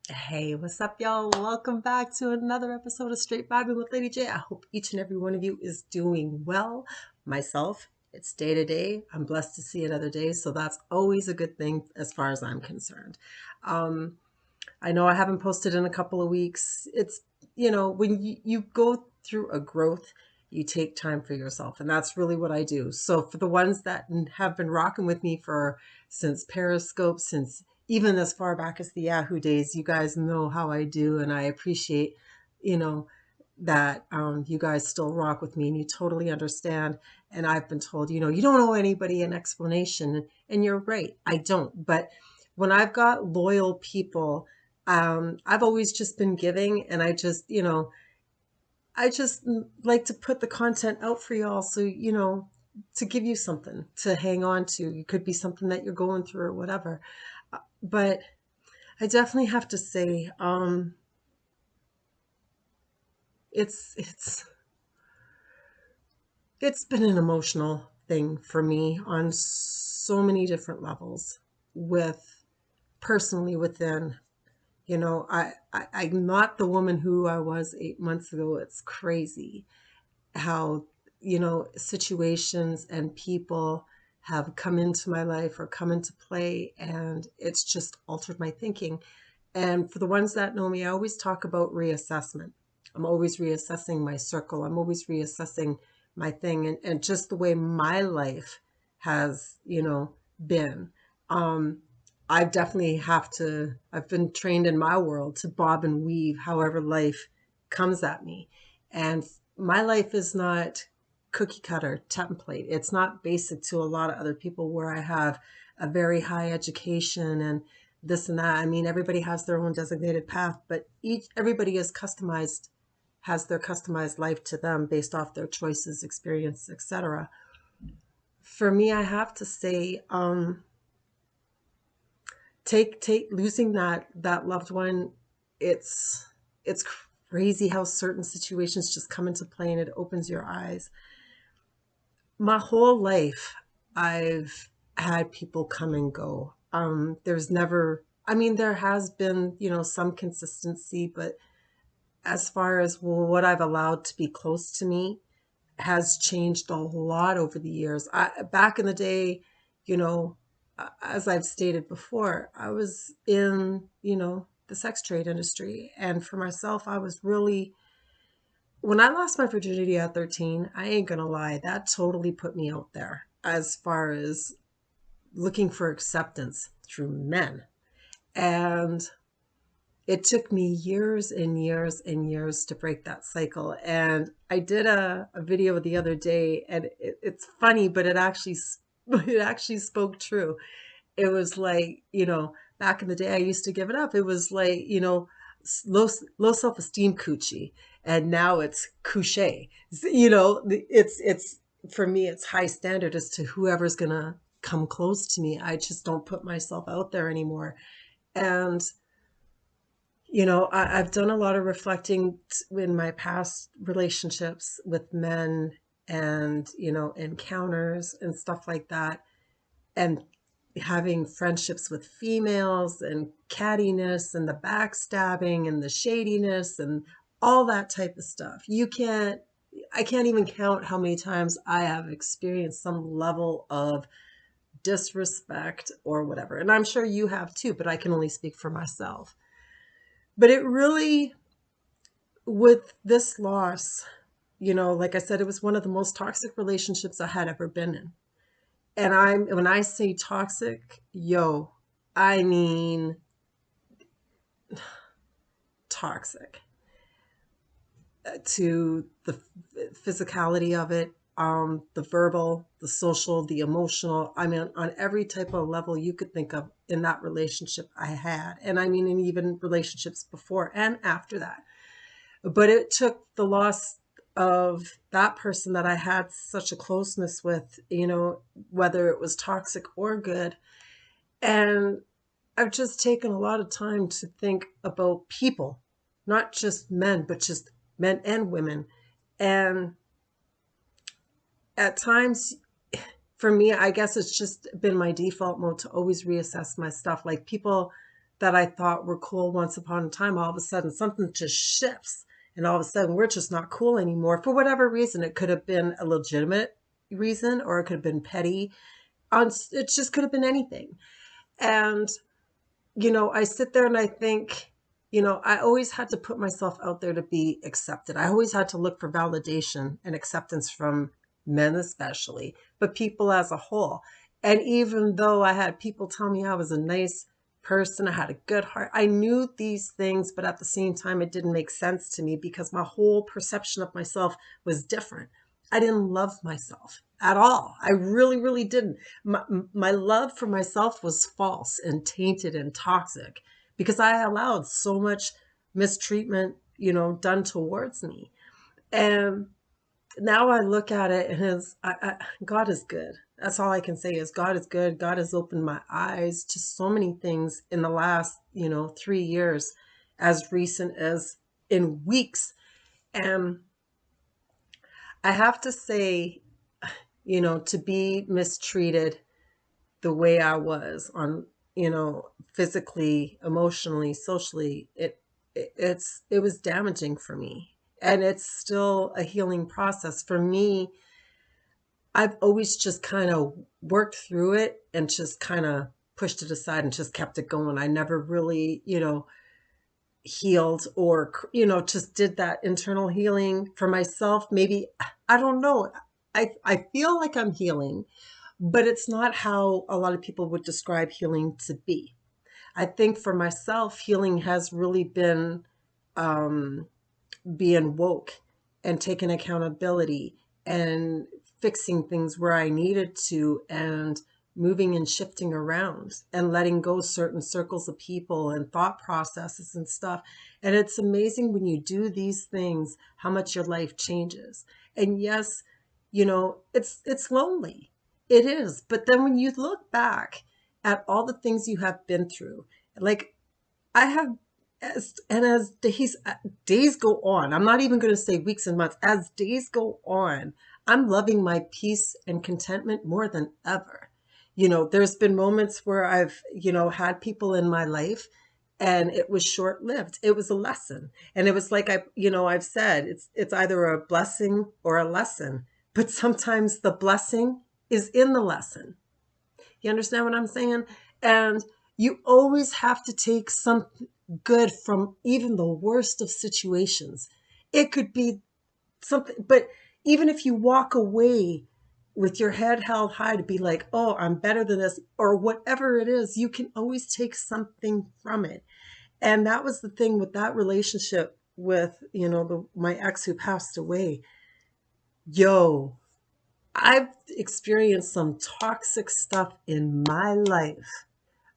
Hey, what's up, y'all? Welcome back to another episode of Straight Vibing with Lady J. I hope each and every one of you is doing well. Myself, it's day to day. I'm blessed to see another day, so that's always a good thing as far as I'm concerned. Um, I know I haven't posted in a couple of weeks. When you go through a growth, you take time for yourself, and that's really what I do. So for the ones that have been rocking with me for since Periscope, since even as far back as the Yahoo days, you guys know how I do, and I appreciate, you know, that you guys still rock with me and you totally understand. And I've been told, you don't owe anybody an explanation, and you're right, I don't. But when I've got loyal people, I've always just been giving, and I just like to put the content out for y'all. So, to give you something to hang on to. It could be something that you're going through or whatever. But I definitely have to say, it's it's it's been an emotional thing for me on so many different levels with personally within. I'm not the woman who I was 8 months ago. It's crazy how, situations and people have come into my life or come into play, and it's just altered my thinking. And for the ones that know me, I always talk about reassessment. I'm always reassessing my circle. I'm always reassessing my thing, and just the way my life has, been. Um, I definitely I've been trained in my world to bob and weave however life comes at me. And my life is not cookie cutter template. It's not basic to a lot of other people where I have a very high education and this and that. I mean, everybody has their own designated path, but everybody is customized, has their customized life to them based off their choices, experience, etc. For me, I have to say, take losing that loved one. It's crazy how certain situations just come into play and it opens your eyes. My whole life, I've had people come and go. There's never, I mean, there has been, some consistency, but as far as what I've allowed to be close to me has changed a lot over the years. Back in the day, you know, as I've stated before, I was in, the sex trade industry. And for myself, I was really, when I lost my virginity at 13, I ain't gonna lie, that totally put me out there as far as looking for acceptance through men. And it took me years and years and years to break that cycle. And I did a video the other day, and it's funny, but it actually spoke true. It was like, back in the day, I used to give it up. It was like, low self-esteem coochie, and now it's couche. It's for me, it's high standard as to whoever's gonna come close to me. I just don't put myself out there anymore. And I've done a lot of reflecting in my past relationships with men and, encounters and stuff like that. And having friendships with females and cattiness and the backstabbing and the shadiness and all that type of stuff. I can't even count how many times I have experienced some level of disrespect or whatever. And I'm sure you have too, but I can only speak for myself. But it really, with this loss, like I said, it was one of the most toxic relationships I had ever been in. And when I say toxic, yo, I mean toxic to the physicality of it, the verbal, the social, the emotional. I mean, on every type of level you could think of in that relationship I had. And I mean, in even relationships before and after that. But it took the loss of that person that I had such a closeness with, whether it was toxic or good. And I've just taken a lot of time to think about people, not just men, but just men and women. And at times, for me, I guess it's just been my default mode to always reassess my stuff. Like people that I thought were cool once upon a time, all of a sudden something just shifts. And all of a sudden we're just not cool anymore for whatever reason. It could have been a legitimate reason or it could have been petty. It just could have been anything. And, I sit there and I think, I always had to put myself out there to be accepted. I always had to look for validation and acceptance from men, especially, but people as a whole. And even though I had people tell me I was a nice person, I had a good heart, I knew these things, but at the same time, it didn't make sense to me because my whole perception of myself was different. I didn't love myself at all. I really, really didn't. My love for myself was false and tainted and toxic because I allowed so much mistreatment, done towards me. And now I look at it and God is good. That's all I can say is God is good. God has opened my eyes to so many things in the last, 3 years, as recent as in weeks. And I have to say, to be mistreated the way I was on, physically, emotionally, socially, it was damaging for me. And it's still a healing process for me. I've always just kind of worked through it and just kind of pushed it aside and just kept it going. I never really, healed or, just did that internal healing for myself. Maybe, I don't know. I feel like I'm healing, but it's not how a lot of people would describe healing to be. I think for myself, healing has really been um, being woke and taking accountability and fixing things where I needed to and moving and shifting around and letting go certain circles of people and thought processes and stuff. And it's amazing when you do these things, how much your life changes. And yes, it's lonely. It is. But then when you look back at all the things you have been through, like I have, as days go on, I'm not even going to say weeks and months, as days go on, I'm loving my peace and contentment more than ever. There's been moments where I've, had people in my life and it was short lived. It was a lesson. And it was like I've said, it's either a blessing or a lesson. But sometimes the blessing is in the lesson. You understand what I'm saying? And you always have to take something good from even the worst of situations. It could be something, but even if you walk away with your head held high to be like, oh, I'm better than this, or whatever it is, you can always take something from it. And that was the thing with that relationship with, my ex who passed away. Yo, I've experienced some toxic stuff in my life,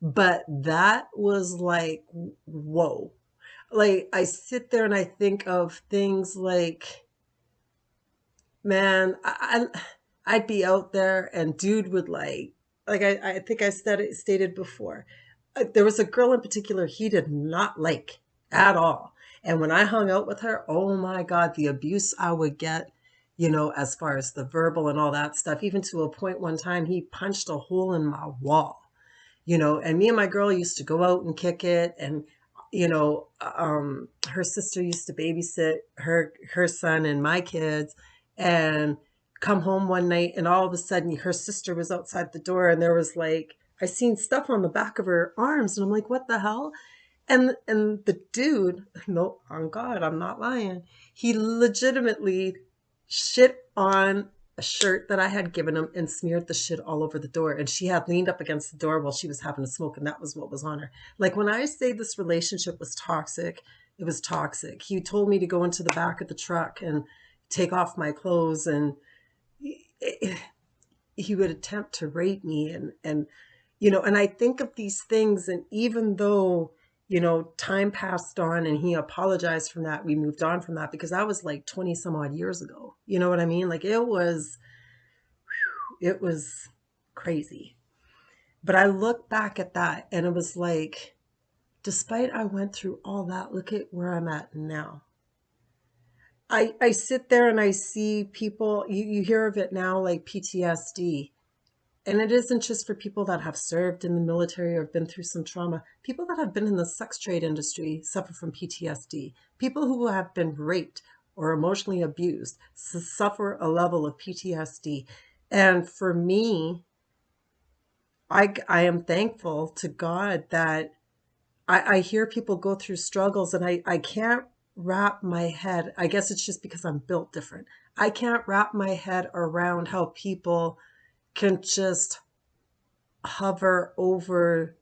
but that was like, whoa. Like, I sit there and I think of things like, man, I'd be out there and dude would I think I stated before, there was a girl in particular he did not like at all. And when I hung out with her, oh my God, the abuse I would get, as far as the verbal and all that stuff, even to a point one time he punched a hole in my wall, and me and my girl used to go out and kick it. And, her sister used to babysit her son and my kids and come home one night. And all of a sudden her sister was outside the door and there was like, I seen stuff on the back of her arms and I'm like, what the hell? And the dude, no, on God, I'm not lying. He legitimately shit on a shirt that I had given him and smeared the shit all over the door. And she had leaned up against the door while she was having a smoke, and that was what was on her. Like when I say this relationship was toxic, it was toxic. He told me to go into the back of the truck and take off my clothes, and he would attempt to rape me. And I think of these things, and even though time passed on and he apologized from that, we moved on from that because that was like 20 some odd years ago. You know what I mean? Like it was crazy. But I look back at that and it was like, despite I went through all that, look at where I'm at now. I sit there and I see people, you hear of it now, like PTSD. And it isn't just for people that have served in the military or been through some trauma. People that have been in the sex trade industry suffer from PTSD. People who have been raped or emotionally abused suffer a level of PTSD. And for me, I am thankful to God that I hear people go through struggles, and I can't wrap my head. I guess it's just because I'm built different. I can't wrap my head around how people can just hover over.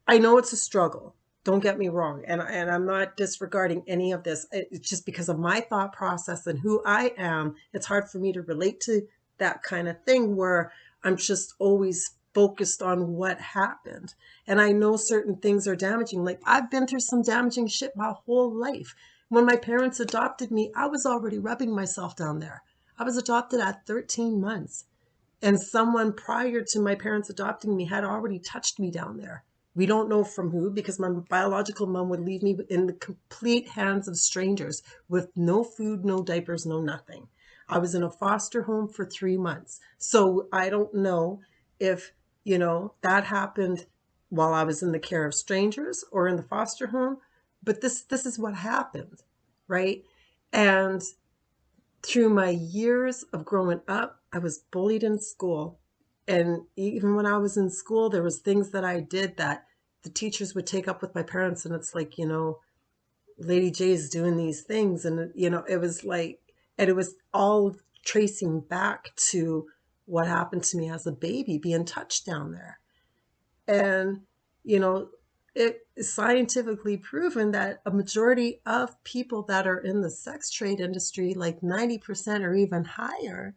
I know it's a struggle. Don't get me wrong. And I'm not disregarding any of this. It's just because of my thought process and who I am. It's hard for me to relate to that kind of thing where I'm just always focused on what happened. And I know certain things are damaging. Like I've been through some damaging shit my whole life. When my parents adopted me, I was already rubbing myself down there. I was adopted at 13 months. And someone prior to my parents adopting me had already touched me down there. We don't know from who, because my biological mom would leave me in the complete hands of strangers with no food, no diapers, no nothing. I was in a foster home for 3 months. So I don't know if, that happened while I was in the care of strangers or in the foster home, but this is what happened, right? And through my years of growing up, I was bullied in school. And even when I was in school, there was things that I did that the teachers would take up with my parents. And it's like, Lady J's doing these things. And, it was like, and it was all tracing back to what happened to me as a baby being touched down there. And, you know, it is scientifically proven that a majority of people that are in the sex trade industry, like 90% or even higher,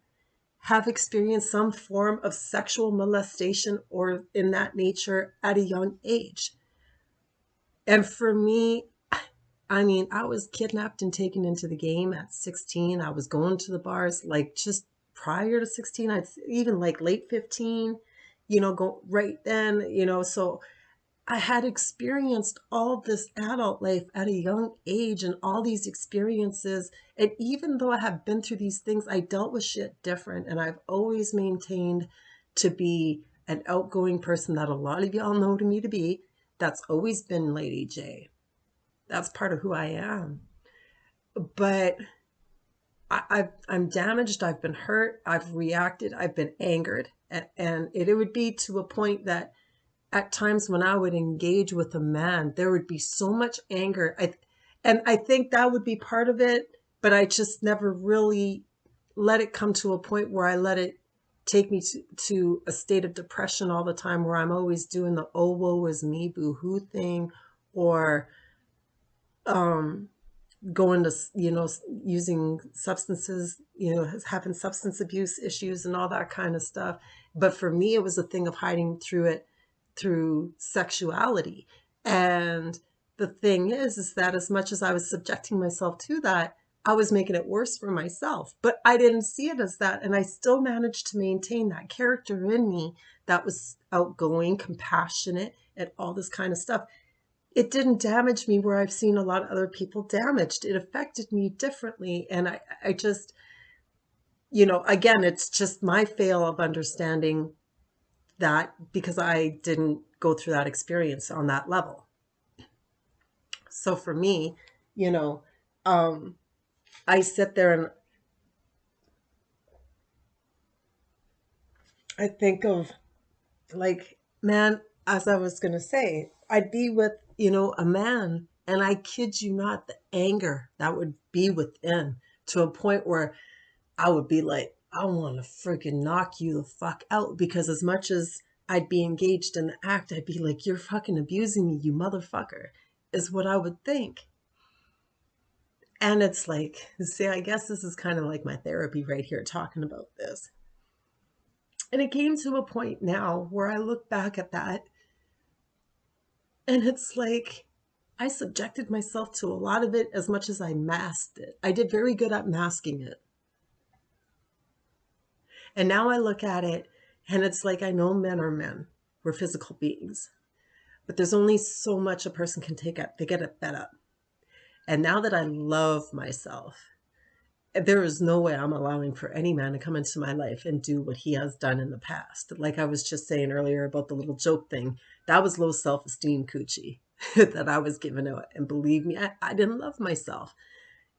have experienced some form of sexual molestation or in that nature at a young age. And for me, I mean, I was kidnapped and taken into the game at 16. I was going to the bars like just prior to 16, I'd even like late 15, go right then, so I had experienced all this adult life at a young age and all these experiences. And even though I have been through these things, I dealt with shit different. And I've always maintained to be an outgoing person that a lot of y'all know to me to be. That's always been Lady J. That's part of who I am. But I'm damaged. I've been hurt. I've reacted. I've been angered. And it would be to a point that at times when I would engage with a man, there would be so much anger. And I think that would be part of it, but I just never really let it come to a point where I let it take me to a state of depression all the time, where I'm always doing the oh woe is me boo-hoo thing, or um going to, using substances, having substance abuse issues and all that kind of stuff. But for me, it was a thing of hiding through it through sexuality. And the thing is that as much as I was subjecting myself to that, I was making it worse for myself. But I didn't see it as that. And I still managed to maintain that character in me that was outgoing, compassionate, and all this kind of stuff. It didn't damage me where I've seen a lot of other people damaged. It affected me differently. And I just, again, it's just my fail of understanding that because I didn't go through that experience on that level. So for me, you know, um, I sit there and I think of, like, man, as I was going to say, I'd be with, a man, and I kid you not, the anger that would be within, to a point where I would be like, I want to freaking knock you the fuck out, because as much as I'd be engaged in the act, I'd be like, you're fucking abusing me, you motherfucker, is what I would think. And it's like, see, I guess this is kind of like my therapy right here talking about this. And it came to a point now where I look back at that, and it's like, I subjected myself to a lot of it as much as I masked it. I did very good at masking it. And now I look at it, and it's like, I know men are men. We're physical beings. But there's only so much a person can take up. They get it fed up. And now that I love myself, there is no way I'm allowing for any man to come into my life and do what he has done in the past. Like I was just saying earlier about the little joke thing, that was low self-esteem coochie that I was giving out. And believe me, I didn't love myself.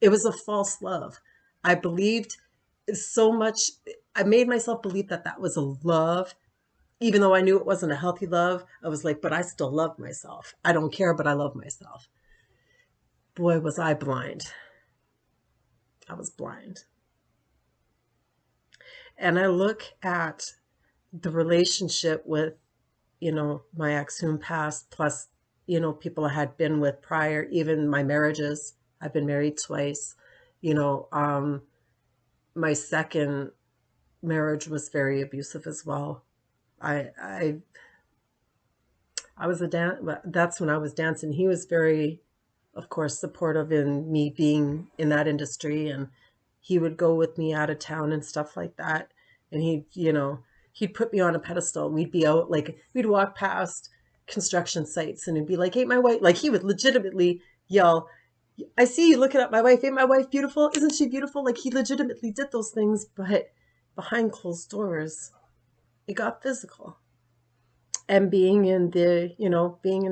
It was a false love. I believed so much. I made myself believe that that was a love, even though I knew it wasn't a healthy love. I was like, but I still love myself. I don't care, but I love myself. Boy, was I blind. I was blind. And I look at the relationship with, my ex whom passed, plus, people I had been with prior, even my marriages. I've been married twice. You know, my second marriage was very abusive as well. I I I was that's when I was dancing. He was very, of course, supportive in me being in that industry, and he would go with me out of town and stuff like that. And he'd put me on a pedestal. We'd be out, like, we'd walk past construction sites and he'd be like, "Ain't my wife," like he would legitimately yell, "I see you looking at my wife. Ain't my wife beautiful? Isn't she beautiful?" Like he legitimately did those things, but behind closed doors, it got physical. And being an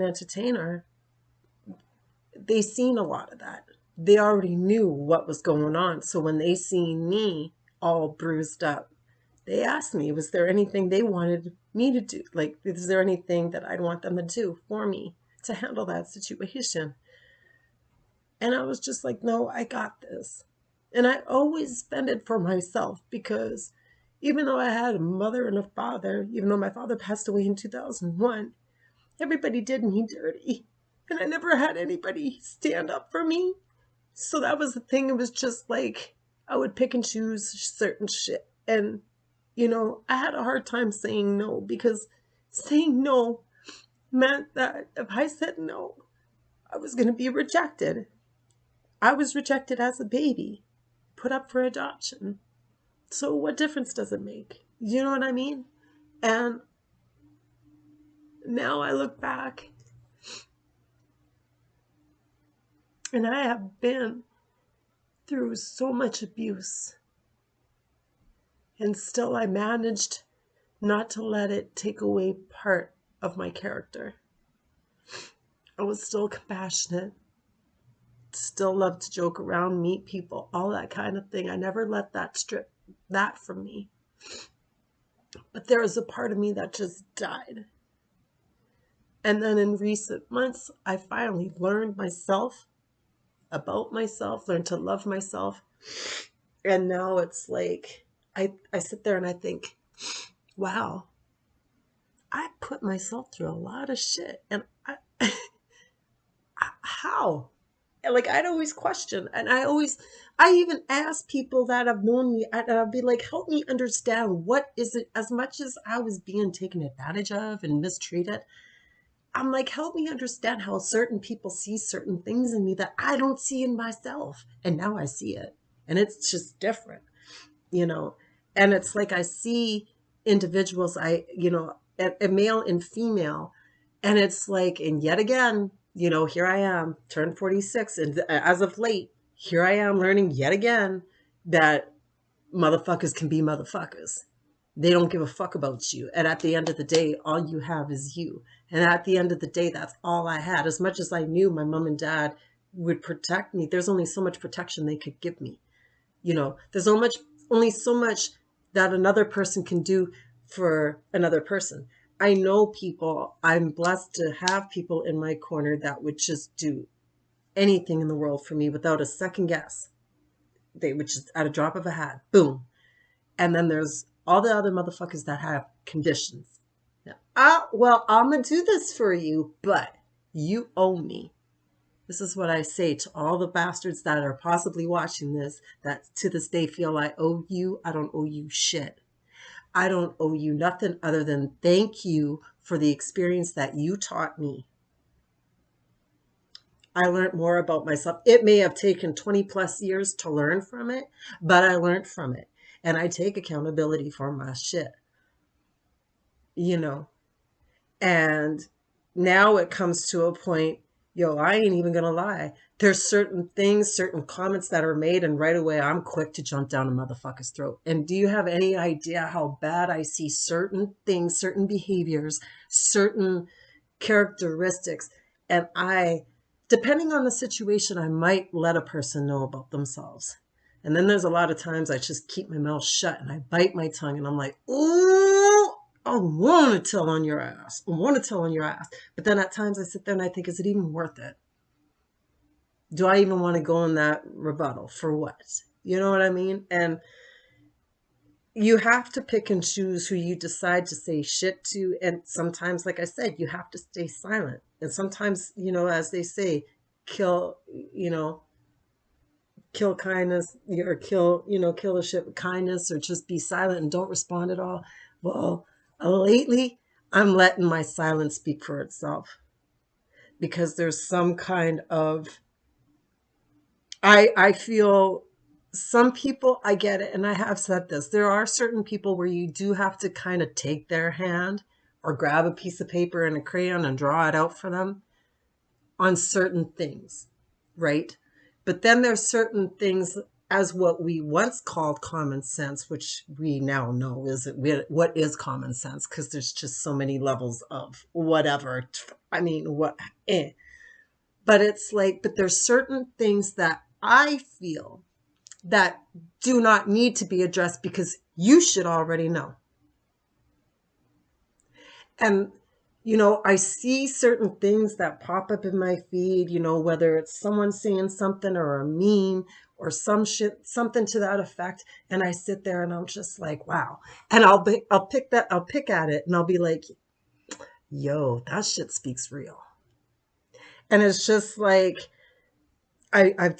entertainer, they seen a lot of that. They already knew what was going on. So when they seen me all bruised up, they asked me, was there anything they wanted me to do? Like, is there anything that I'd want them to do for me to handle that situation? And I was just like, no, I got this. And I always fended for myself because even though I had a mother and a father, even though my father passed away in 2001, everybody did me dirty. And I never had anybody stand up for me. So that was the thing. It was just like I would pick and choose certain shit. And, I had a hard time saying no because saying no meant that if I said no, I was going to be rejected. I was rejected as a baby, put up for adoption. So what difference does it make? You know what I mean? And now I look back and I have been through so much abuse. And still I managed not to let it take away part of my character. I was still compassionate, still loved to joke around, meet people, all that kind of thing. I never let that strip that from me. But there was a part of me that just died. And then in recent months, I finally learned about myself, learned to love myself. And now it's like, I sit there and I think, wow, I put myself through a lot of shit. And how? Like I'd always question, and I even ask people that have known me, and I'd be like, help me understand, what is it? As much as I was being taken advantage of and mistreated, I'm like, help me understand how certain people see certain things in me that I don't see in myself. And now I see it, and it's just different, you know. And it's like I see individuals, a male and female, and it's like, and yet again, here I am, turned 46, and as of late, here I am learning yet again that motherfuckers can be motherfuckers. They don't give a fuck about you. And at the end of the day, all you have is you. And at the end of the day, that's all I had. As much as I knew my mom and dad would protect me, there's only so much protection they could give me. There's only so much that another person can do for another person. I know people, I'm blessed to have people in my corner that would just do anything in the world for me without a second guess. They would just, at a drop of a hat, boom. And then there's all the other motherfuckers that have conditions. Well, I'm going to do this for you, but you owe me. This is what I say to all the bastards that are possibly watching this, that to this day feel I owe you. I don't owe you shit. I don't owe you nothing other than thank you for the experience that you taught me. I learned more about myself. It may have taken 20 plus years to learn from it, but I learned from it. And I take accountability for my shit, you know. And now it comes to a point, Yo, I ain't even gonna lie. There's certain things, certain comments that are made, and right away I'm quick to jump down a motherfucker's throat. And do you have any idea how bad I see certain things, certain behaviors, certain characteristics? And depending on the situation, I might let a person know about themselves. And then there's a lot of times I just keep my mouth shut and I bite my tongue and I'm like, ooh, I want to tell on your ass. I want to tell on your ass. But then at times I sit there and I think, is it even worth it? Do I even want to go in that rebuttal for what? You know what I mean? And you have to pick and choose who you decide to say shit to. And sometimes, like I said, you have to stay silent. And sometimes, as they say, kill, kill kindness or kill a shit with kindness or just be silent and don't respond at all. Well, lately, I'm letting my silence speak for itself because there's some kind of I feel some people, I get it, and I have said this. There are certain people where you do have to kind of take their hand or grab a piece of paper and a crayon and draw it out for them on certain things, right? But then there's certain things as what we once called common sense, which we now know what is common sense because there's just so many levels of whatever. I mean, what? But it's like, but there's certain things that I feel that do not need to be addressed because you should already know. And, I see certain things that pop up in my feed, whether it's someone saying something or a meme or some shit, something to that effect. And I sit there and I'm just like, wow. And I'll pick at it and I'll be like, yo, that shit speaks real. And it's just like, I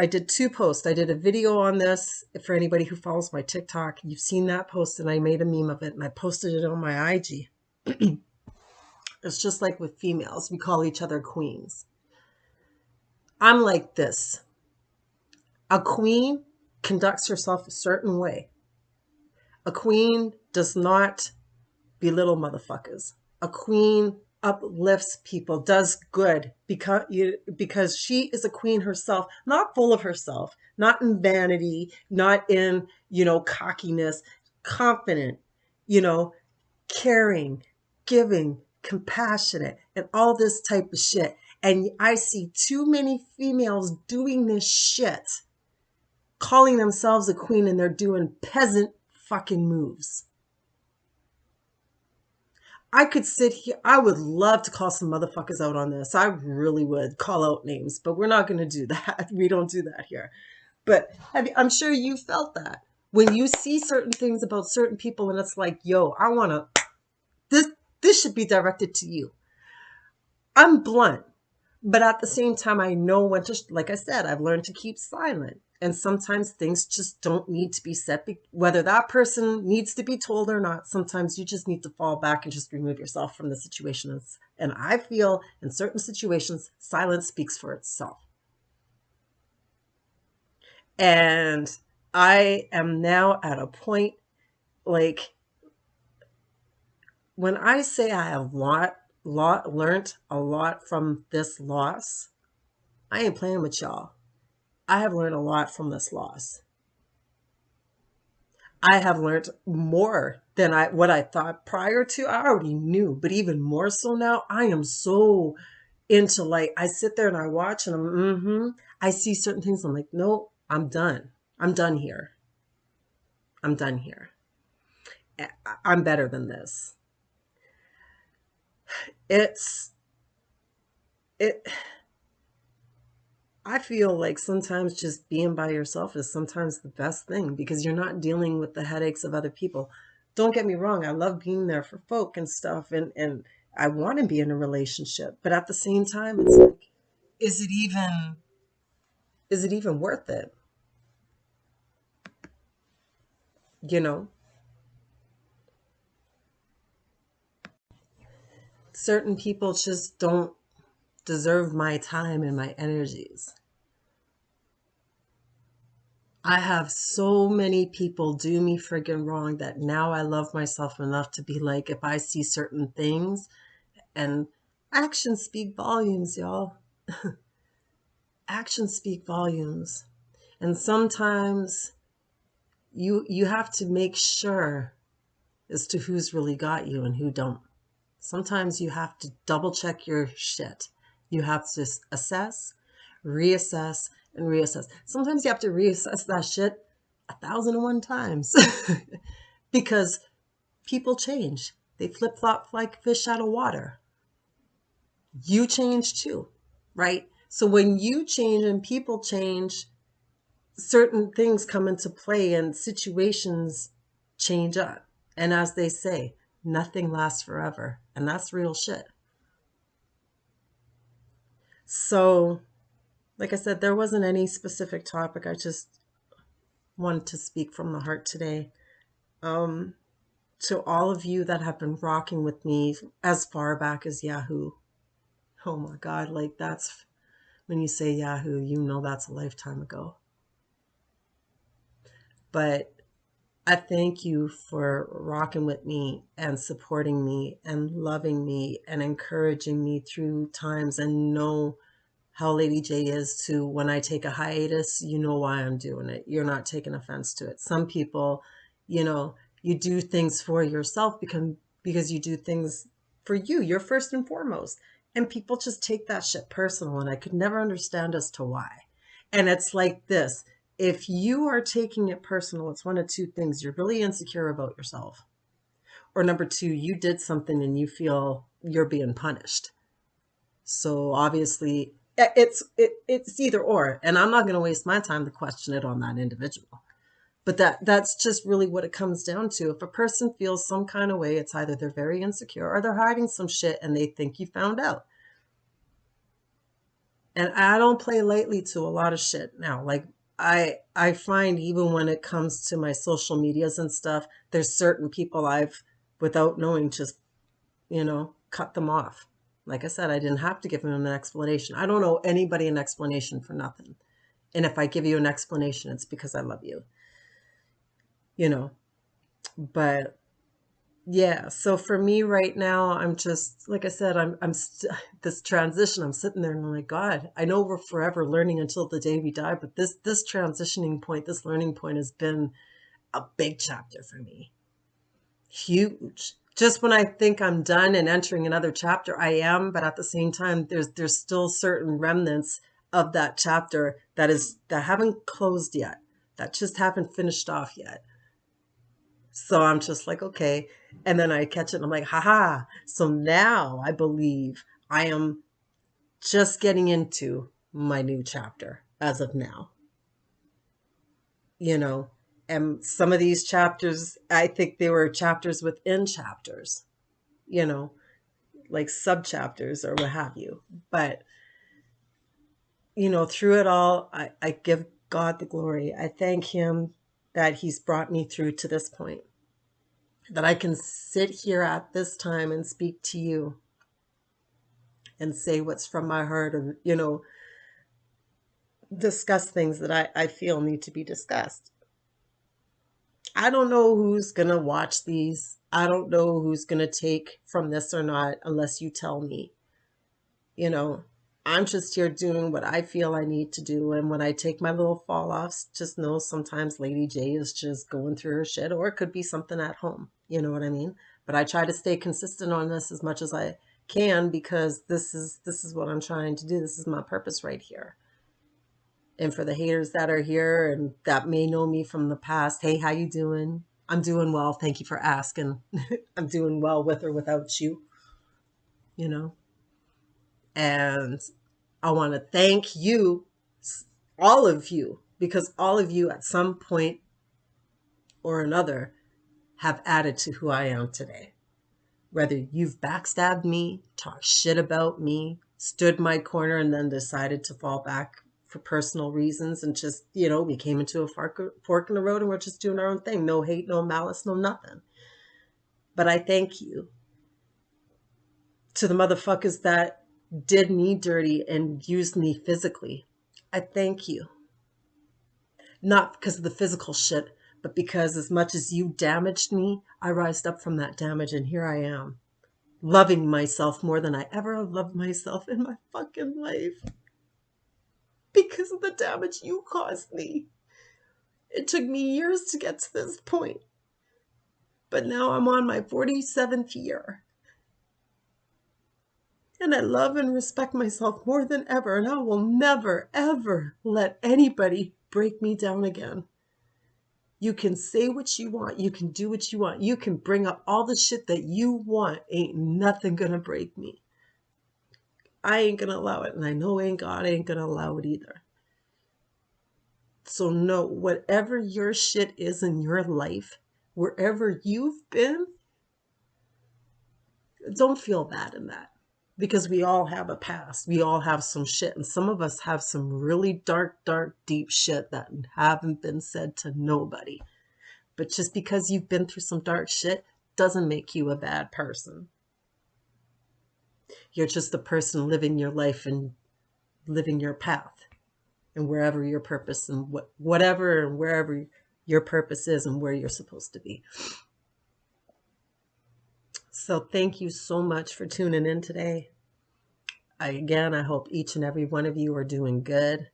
did two posts. I did a video on this for anybody who follows my TikTok. You've seen that post and I made a meme of it and I posted it on my IG. It's just like with females, we call each other queens. I'm like this. A queen conducts herself a certain way. A queen does not belittle motherfuckers. A queen uplifts people, does good because she is a queen herself, not full of herself, not in vanity, not in, cockiness, confident, caring, giving, compassionate, and all this type of shit. And I see too many females doing this shit, calling themselves a queen, and they're doing peasant fucking moves. I could sit here. I would love to call some motherfuckers out on this. I really would call out names, but we're not going to do that. We don't do that here. But I'm sure you felt that when you see certain things about certain people, and it's like, yo, I want to. This should be directed to you. I'm blunt, but at the same time, I know when to. Like I said, I've learned to keep silent. And sometimes things just don't need to be said, whether that person needs to be told or not. Sometimes you just need to fall back and just remove yourself from the situation. And I feel in certain situations, silence speaks for itself. And I am now at a point, like, when I say I have learned a lot from this loss, I ain't playing with y'all. I have learned a lot from this loss. I have learned more than what I thought prior to. I already knew, but even more so now, I am so into, like, I sit there and I watch and I see certain things. I'm like, no, I'm done. I'm done here. I'm done here. I'm better than this. It's it I feel like sometimes just being by yourself is sometimes the best thing because you're not dealing with the headaches of other people. Don't get me wrong, I love being there for folk and stuff, and I want to be in a relationship, but at the same time it's like, is it even worth it? You know, certain people just don't deserve my time and my energies. I have so many people do me friggin' wrong that now I love myself enough to be like, if I see certain things, and actions speak volumes, y'all. Actions speak volumes. And sometimes you have to make sure as to who's really got you and who don't. Sometimes you have to double check your shit. You have to assess, reassess, and reassess. Sometimes you have to reassess that shit 1,001 times because people change. They flip flop like fish out of water. You change too, right? So when you change and people change, certain things come into play and situations change up. And as they say, nothing lasts forever. And that's real shit. So, like I said, there wasn't any specific topic. I just wanted to speak from the heart today. To all of you that have been rocking with me as far back as Yahoo. Oh my God, like that's when you say Yahoo, you know that's a lifetime ago. But I thank you for rocking with me and supporting me and loving me and encouraging me through times, and know how Lady J is too. When I take a hiatus, you know why I'm doing it. You're not taking offense to it. Some people, you know, you do things for yourself because you do things for you. You're first and foremost. And people just take that shit personal, and I could never understand as to why. And it's like this. If you are taking it personal, it's one of two things. You're really insecure about yourself. Or number two, you did something and you feel you're being punished. So obviously it's either or, and I'm not going to waste my time to question it on that individual. But that's just really what it comes down to. If a person feels some kind of way, it's either they're very insecure or they're hiding some shit and they think you found out. And I don't play lightly to a lot of shit now. Like I find even when it comes to my social medias and stuff, there's certain people I've, without knowing, just, cut them off. Like I said, I didn't have to give them an explanation. I don't owe anybody an explanation for nothing. And if I give you an explanation, it's because I love you, you know. But yeah, so for me right now, I'm just, like I said, this transition, I'm sitting there and I'm like, God, I know we're forever learning until the day we die, but this transitioning point, this learning point has been a big chapter for me. Huge. Just when I think I'm done and entering another chapter, I am, but at the same time, there's still certain remnants of that chapter that haven't closed yet, that just haven't finished off yet. So I'm just like, okay. And then I catch it and I'm like, haha. So now I believe I am just getting into my new chapter as of now, you know. And some of these chapters, I think they were chapters within chapters, you know, like sub chapters or what have you. But, through it all, I give God the glory. I thank Him that He's brought me through to this point, that I can sit here at this time and speak to you and say what's from my heart, and, discuss things that I feel need to be discussed. I don't know who's going to watch these. I don't know who's going to take from this or not unless you tell me. You know, I'm just here doing what I feel I need to do. And when I take my little fall offs, just know sometimes Lady J is just going through her shit, or it could be something at home. You know what I mean? But I try to stay consistent on this as much as I can, because this is what I'm trying to do. This is my purpose right here. And for the haters that are here and that may know me from the past, hey, how you doing? I'm doing well. Thank you for asking. I'm doing well with or without you, you know. And I want to thank you, all of you, because all of you at some point or another have added to who I am today. Whether you've backstabbed me, talked shit about me, stood my corner, and then decided to fall back for personal reasons, and just, we came into a fork in the road and we're just doing our own thing. No hate, no malice, no nothing. But I thank you to the motherfuckers that did me dirty and used me physically. I thank you. Not because of the physical shit, but because as much as you damaged me, I rised up from that damage, and here I am, loving myself more than I ever have loved myself in my fucking life. because of the damage you caused me. It took me years to get to this point, but now I'm on my 47th year. And I love and respect myself more than ever, and I will never, ever let anybody break me down again. You can say what you want. You can do what you want. You can bring up all the shit that you want. Ain't nothing gonna break me. I ain't gonna allow it, and I know God ain't gonna allow it either. So no, whatever your shit is in your life, wherever you've been, don't feel bad in that. Because we all have a past. We all have some shit. And some of us have some really dark, dark, deep shit that haven't been said to nobody. But just because you've been through some dark shit doesn't make you a bad person. You're just a person living your life and living your path. And wherever your purpose and whatever and wherever your purpose is and where you're supposed to be. So thank you so much for tuning in today. I hope each and every one of you are doing good.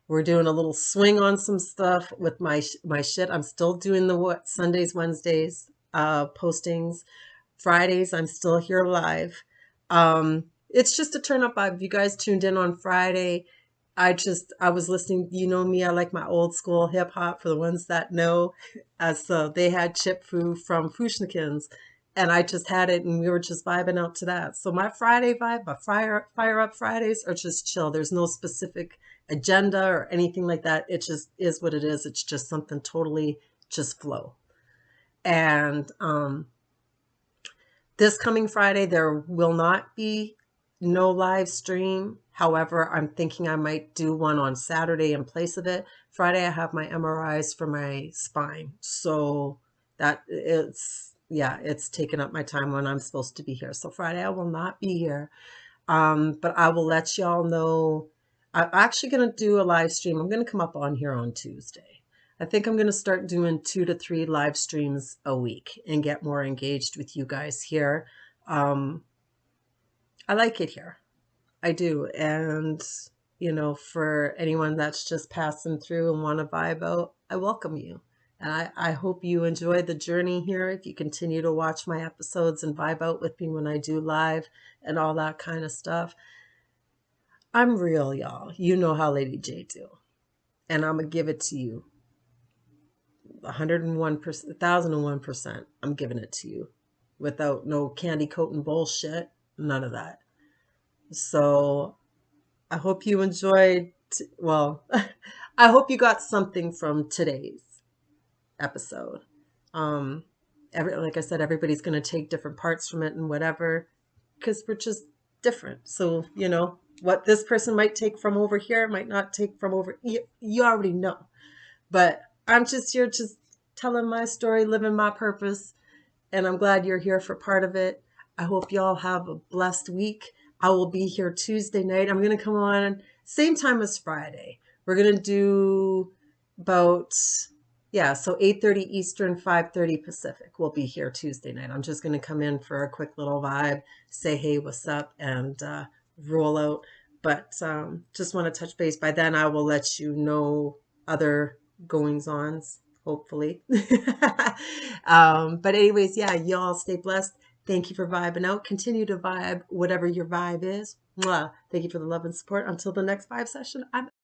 We're doing a little swing on some stuff with my shit. I'm still doing the Sundays, Wednesdays postings. Fridays, I'm still here live. It's just a turn up vibe. If you guys tuned in on Friday, I was listening. You know me, I like my old school hip hop for the ones that know. So they had Chip Fu from Fushnikins. And I just had it and we were just vibing out to that. So my Friday vibe, my fire up Fridays are just chill. There's no specific agenda or anything like that. It just is what it is. It's just something totally just flow. And this coming Friday, there will not be no live stream. However, I'm thinking I might do one on Saturday in place of it. Friday, I have my MRIs for my spine. So that it's taken up my time when I'm supposed to be here. So Friday I will not be here. But I will let y'all know. I'm actually going to do a live stream. I'm going to come up on here on Tuesday. I think I'm going to start doing 2 to 3 live streams a week and get more engaged with you guys here. I like it here. I do. And, for anyone that's just passing through and want to vibe out, I welcome you. And I hope you enjoy the journey here. If you continue to watch my episodes and vibe out with me when I do live and all that kind of stuff. I'm real, y'all. You know how Lady J do. And I'm going to give it to you. 101%, 1001%. I'm giving it to you. Without no candy coating bullshit. None of that. So I hope you enjoyed. I hope you got something from today's episode. Like I said, everybody's going to take different parts from it and whatever, because we're just different. So, what this person might take from over here might not take from over. You already know. But I'm just here just telling my story, living my purpose. And I'm glad you're here for part of it. I hope y'all have a blessed week. I will be here Tuesday night. I'm going to come on same time as Friday. We're going to do about, so 8:30 Eastern, 5:30 Pacific. We'll be here Tuesday night. I'm just going to come in for a quick little vibe, say, hey, what's up, and roll out. But just want to touch base. By then, I will let you know other goings-ons, hopefully. But anyways, y'all stay blessed. Thank you for vibing out. Continue to vibe, whatever your vibe is. Mwah. Thank you for the love and support. Until the next vibe session, I'm